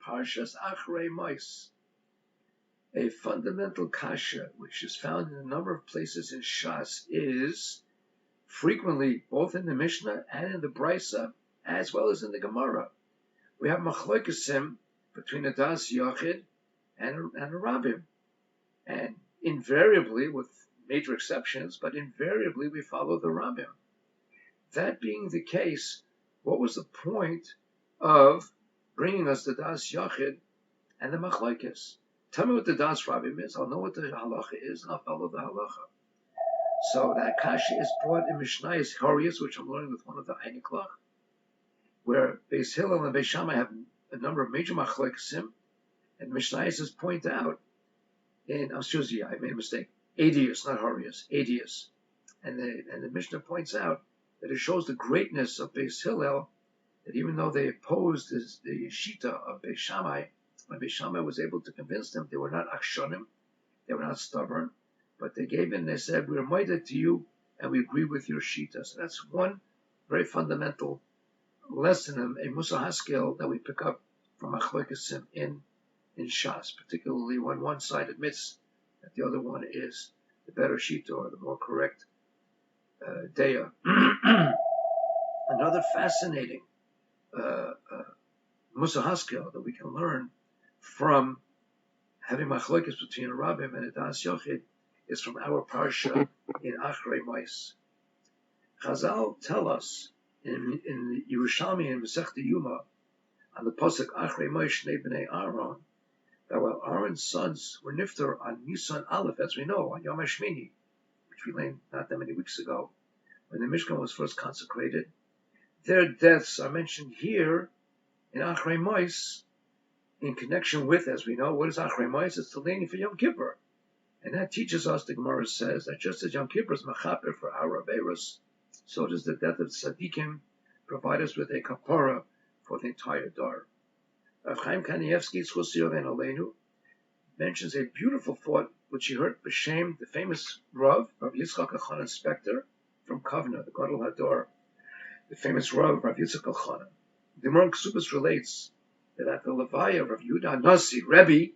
Parshas Achrei Mos, a fundamental kasha which is found in a number of places in Shas is frequently both in the Mishnah and in the Brisa, as well as in the Gemara. We have machlokesim between a das yachid and a rabbim, and invariably, with major exceptions, but invariably we follow the rabbim. That being the case, what was the point of bringing us the das yachid and the machlokes? Tell me what the das rabbim is. I'll know what the halacha is, and I'll follow the halacha. So that kasha is brought in Mishnayos Horius, which I'm learning with one of the Einiklach, where Beis Hillel and Beis Shammai have a number of major machlokesim, and Mishnayos point out, I made a mistake, Adius, not Horius, Adius. And the Mishnah points out that it shows the greatness of Beis Hillel, that even though they opposed the Shita of Beis Shammai, when Beis Shammai was able to convince them, they were not akshonim, they were not stubborn, but they gave in, they said, we're moided to you, and we agree with your Shita. So that's one very fundamental lesson, a Musa Haskel that we pick up from Achlokesim in Shas, particularly when one side admits that the other one is the better Shita or the more correct Deya. Another fascinating Musa Haskel that we can learn from having machlokes between a rabbim and a das yochid is from our parsha in Achrei Mos. Chazal tell us in the Yerushalmi and Masechta Yuma on the pasuk Achrei Mos Shnei Bnei Aaron, that while Aaron's sons were niftar on Nisan Aleph, as we know, on Yom HaShmini, which we learned not that many weeks ago, when the Mishkan was first consecrated, their deaths are mentioned here in Achrei Mos in connection with, as we know, what is Achrei Mos? It's Tileni for Yom Kippur. And that teaches us, the Gemara says, that just as Yom Kippur is mechaper for our Averos, so does the death of Tzadikim provide us with a kapara for the entire Dar. Rav Chaim Kanievsky, Tzchus Yoven Aleinu, mentions a beautiful thought which he heard b'shem the famous Rav Yitzchak Elchanan Spector from Kovna, the Gadol Hador, the famous Rav Yitzchak Elchanan. The Gemara in Ksubas relates that at the Levaya of Rav Yehuda Nasi, Rebbe,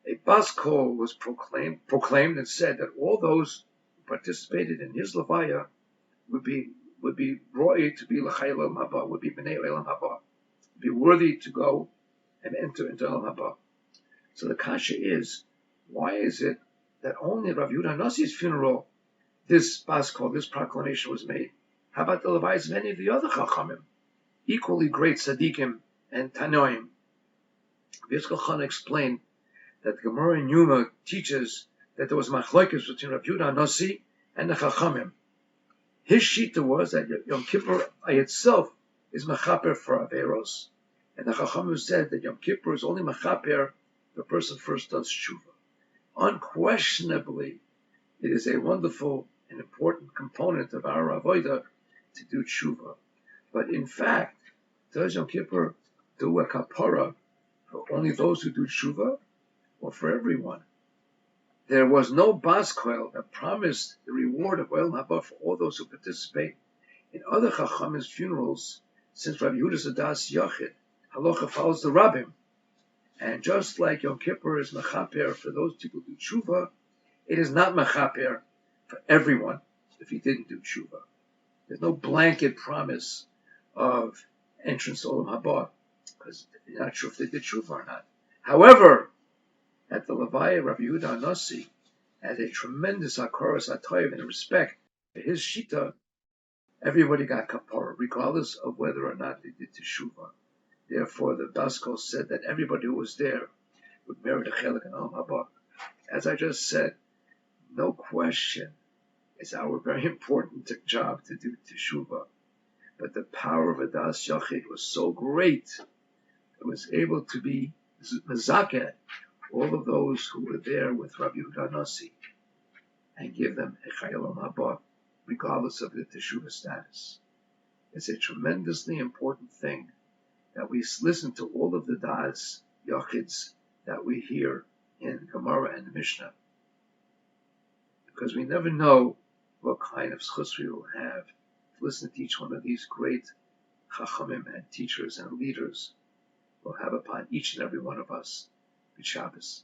a bas kol was proclaimed and said that all those who participated in his Levaya would be roy to be l'chayil el haba, would be b'nei el haba, be worthy to go and enter into el haba. So the kasha is, why is it that only Rav Yehuda Nasi's funeral, this bas kol, this proclamation was made? How about the Levayas of any of the other chachamim, equally great tzaddikim and tanoim? Yitzchak Elchanan explained that the Gemara in Yuma teaches that there was machlokes between Rav Yehuda Nasi and the chachamim. His shita was that Yom Kippur itself is mechaper for Averos, and the chachamim said that Yom Kippur is only mechaper if the person first does tshuva. Unquestionably, it is a wonderful and important component of our avodah to do tshuva. But in fact, does Yom Kippur do a kapara for only those who do tshuva, or for everyone? There was no bas kol that promised the reward of oil haba for all those who participate in other chachamim's funerals, since Rav Yehuda's a das yachid. Halacha follows the rabbim, and just like Yom Kippur is mechaper for those people who do tshuva, it is not mechaper for everyone if he didn't do tshuva. There's no blanket promise of entrance to olam haba, because you're not sure if they did tshuva or not. However, at the Levaya, Rav Yehuda Nasi had a tremendous akaras atoyv in respect to his shita. Everybody got kapara, regardless of whether or not they did teshuva. Therefore, the bas kol said that everybody who was there would merit a chelik in olam haba. As I just said, no question, it's our very important job to do teshuva. But the power of a das yachid was so great, it was able to be mezakeh all of those who were there with Rabbi Yehuda Nasi and give them a chayil haba, regardless of their teshuva status. It's a tremendously important thing that we listen to all of the das yachids that we hear in Gemara and the Mishnah, because we never know what kind of schus we will have to listen to each one of these great chachamim and teachers and leaders. will have upon each and every one of us. Good Shabbos.